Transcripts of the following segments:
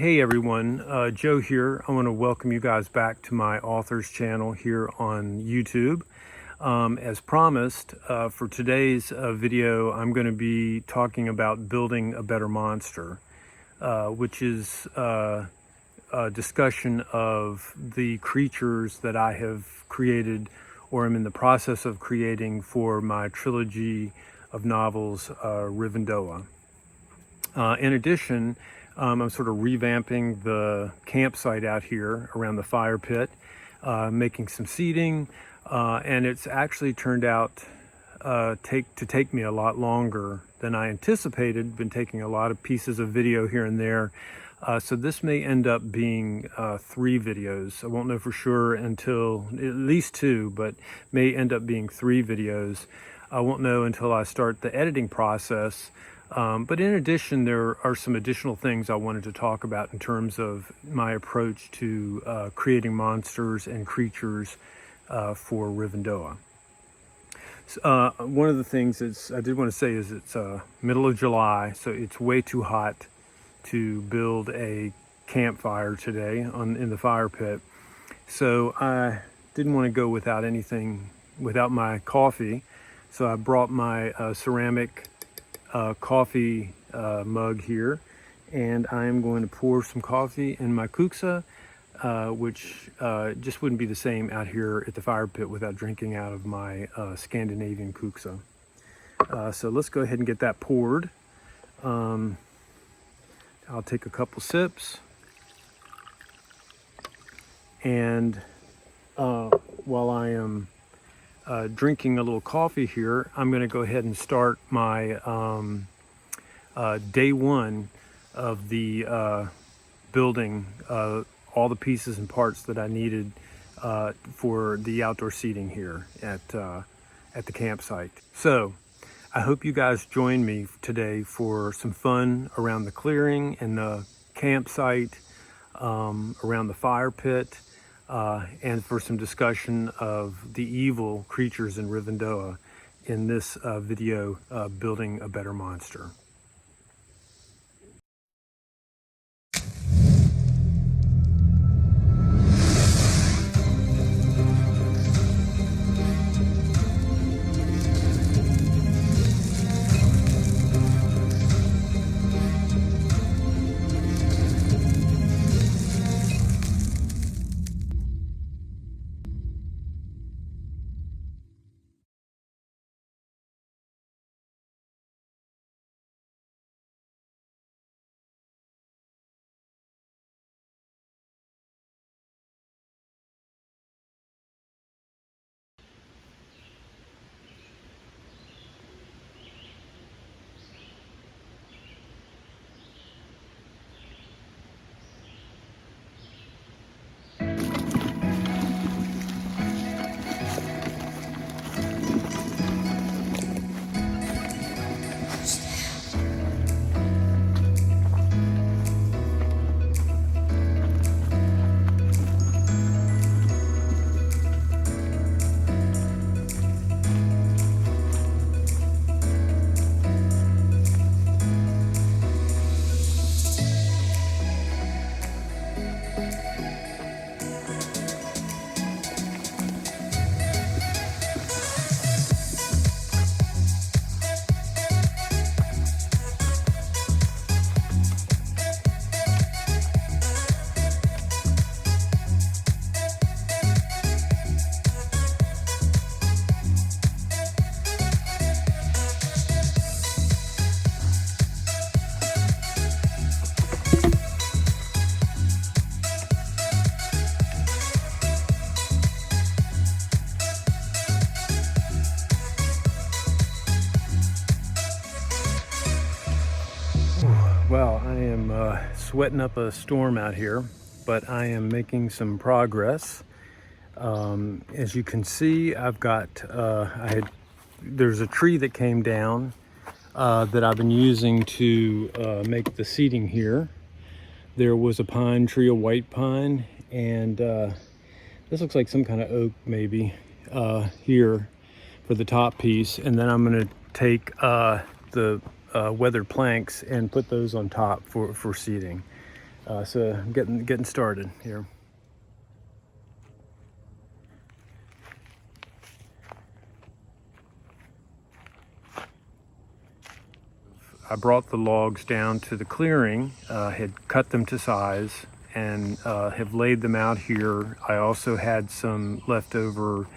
Hey everyone, Joe here. I want to welcome you guys back to my author's channel here on YouTube. As promised, for today's video, I'm going to be talking about building a better monster, which is a discussion of the creatures that I have created or am in the process of creating for my trilogy of novels, Rivendoah. In addition, I'm sort of revamping the campsite out here around the fire pit, making some seating, and it's actually turned out to take me a lot longer than I anticipated. Been taking a lot of pieces of video here and there, so this may end up being 3 videos. I won't know for sure until at least 2, but may end up being 3 videos. I won't know until I start the editing process. But in addition, there are some additional things I wanted to talk about in terms of my approach to creating monsters and creatures for Rivendoah. So, one of the things I did want to say is it's middle of July, so it's way too hot to build a campfire today in the fire pit. So I didn't want to go without my coffee. So I brought my ceramic coffee mug here, and I am going to pour some coffee in my kuksa, which just wouldn't be the same out here at the fire pit without drinking out of my Scandinavian kuksa. So let's go ahead and get that poured. I'll take a couple sips, and while I am drinking a little coffee here, I'm going to go ahead and start my day 1 of the building all the pieces and parts that I needed for the outdoor seating here at the campsite. So I hope you guys join me today for some fun around the clearing and the campsite, around the fire pit, and for some discussion of the evil creatures in Rivendoah in this video, Building a Better Monster. Well, I am sweating up a storm out here, but I am making some progress. As you can see, I've got, there's a tree that came down that I've been using to make the seating here. There was a pine tree, a white pine, and this looks like some kind of oak maybe here for the top piece. And then I'm going to take the weathered planks and put those on top for seating. So I'm getting started here. I brought the logs down to the clearing, had cut them to size, and have laid them out here. I also had some leftover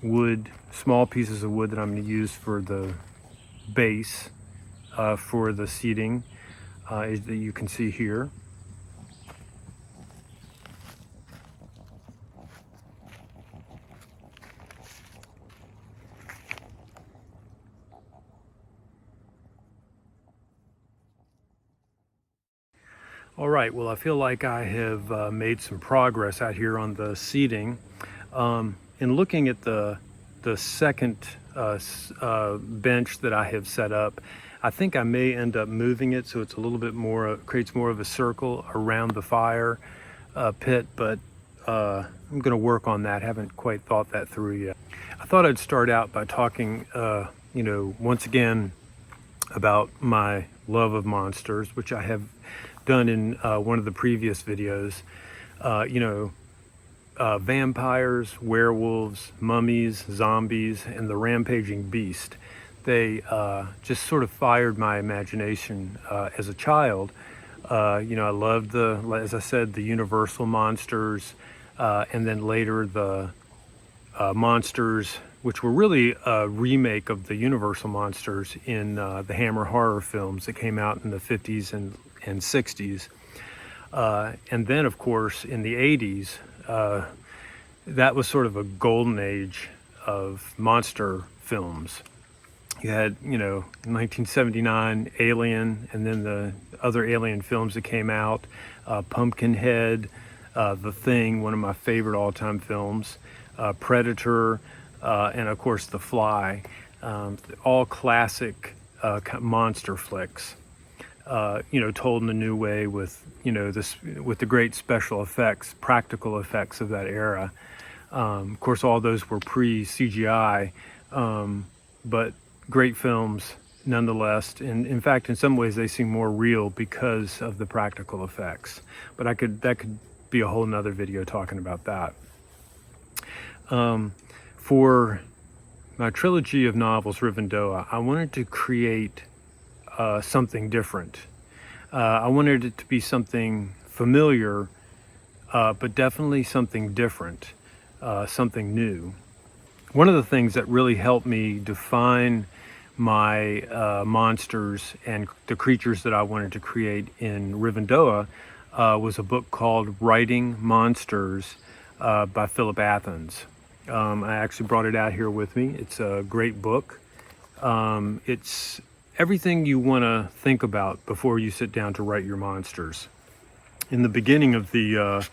wood, small pieces of wood that I'm going to use for the base for the seating that you can see here. All right, well, I feel like I have made some progress out here on the seating. In looking at the second bench that I have set up, I think I may end up moving it so it's a little bit more, creates more of a circle around the fire pit, but I'm going to work on that. Haven't quite thought that through yet. I thought I'd start out by talking, once again about my love of monsters, which I have done in one of the previous videos. Vampires, werewolves, mummies, zombies, and the rampaging beast. They just sort of fired my imagination as a child. I loved as I said, the Universal monsters, and then later the monsters, which were really a remake of the Universal monsters in the Hammer horror films that came out in the 50s and 60s. And then, of course, in the 80s, that was sort of a golden age of monster films. You had, in 1979, Alien, and then the other Alien films that came out, Pumpkinhead, The Thing, one of my favorite all-time films, Predator, and of course The Fly, all classic monster flicks. Told in a new way with, with the great special effects, practical effects of that era. Of course, all those were pre-CGI, but great films nonetheless. And in fact, in some ways, they seem more real because of the practical effects. But that could be a whole nother video talking about that. For my trilogy of novels, Rivendoah, I wanted to create something different. I wanted it to be something familiar, but definitely something different, something new. One of the things that really helped me define my monsters and the creatures that I wanted to create in Rivendoah was a book called Writing Monsters by Philip Athens. I actually brought it out here with me. It's a great book. It's everything you want to think about before you sit down to write your monsters. In the beginning of the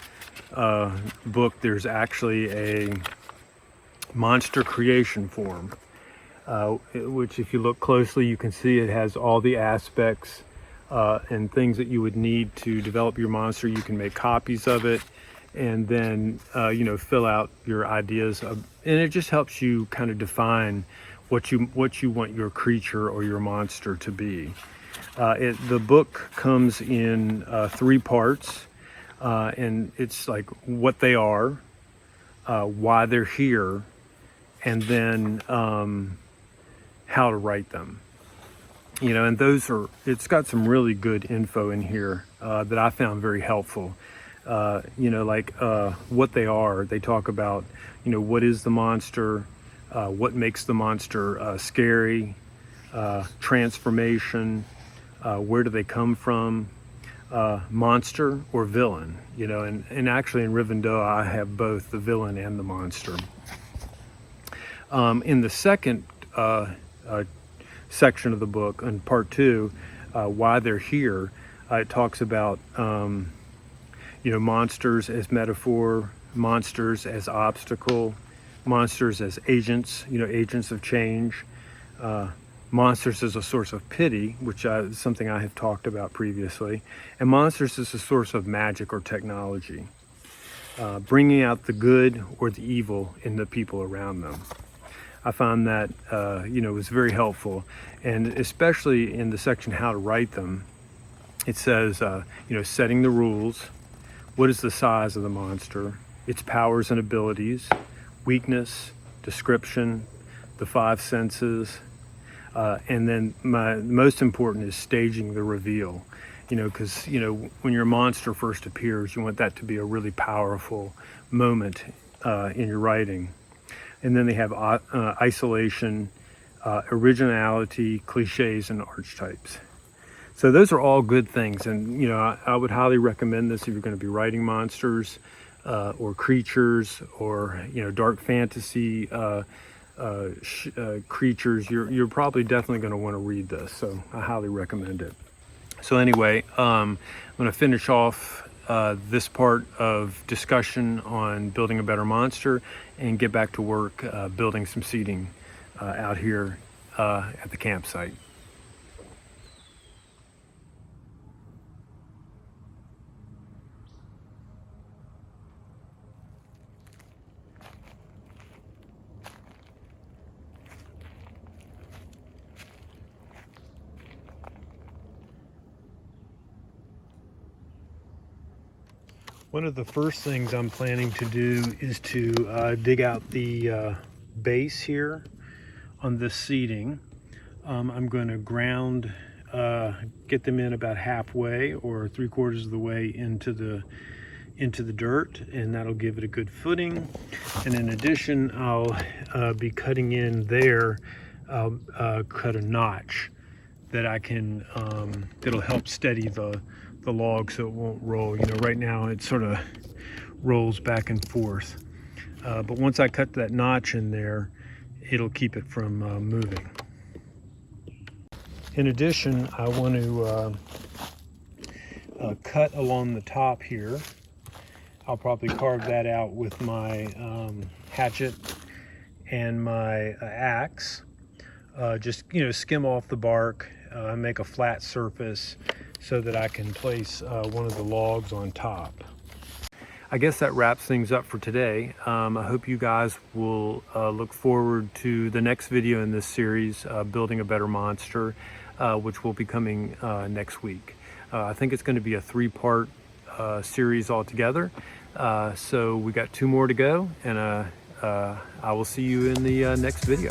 book, there's actually a monster creation form, which if you look closely, you can see it has all the aspects and things that you would need to develop your monster. You can make copies of it and then, fill out your ideas. And it just helps you kind of define what you want your creature or your monster to be. The book comes in 3 parts, and it's like what they are, why they're here, and then how to write them. And it's got some really good info in here that I found very helpful. What they are. They talk about, what is the monster, what makes the monster scary, transformation, where do they come from, monster or villain, and actually in Rivendoah I have both the villain and the monster. In the second section of the book, in part 2, why they're here, it talks about monsters as metaphor, monsters as obstacle, monsters as agents, agents of change, monsters as a source of pity, which is something I have talked about previously, and monsters as a source of magic or technology, bringing out the good or the evil in the people around them. I found that, was very helpful, and especially in the section how to write them, it says, setting the rules. What is the size of the monster? Its powers and abilities, weakness, description, the 5 senses, and then most important is staging the reveal. Because when your monster first appears, you want that to be a really powerful moment in your writing. And then they have isolation, originality, cliches, and archetypes. So those are all good things, and I would highly recommend this if you're going to be writing monsters or creatures or dark fantasy creatures. You're probably definitely going to want to read this, so I highly recommend it. So anyway, I'm going to finish off this part of discussion on building a better monster and get back to work building some seating out here at the campsite. One of the first things I'm planning to do is to dig out the base here on this seating. I'm going to ground, get them in about halfway or 3/4 of the way into the dirt, and that'll give it a good footing. And in addition, I'll be cutting in there. I'll cut a notch that I can that'll help steady the log so it won't roll. Right now it sort of rolls back and forth, but once I cut that notch in there, it'll keep it from moving. In addition, I want to cut along the top here. I'll probably carve that out with my hatchet and my axe. Just skim off the bark, make a flat surface so that I can place one of the logs on top. I guess that wraps things up for today. I hope you guys will look forward to the next video in this series, Building a Better Monster, which will be coming next week. I think it's going to be a 3-part series altogether. So we got 2 more to go, and I will see you in the next video.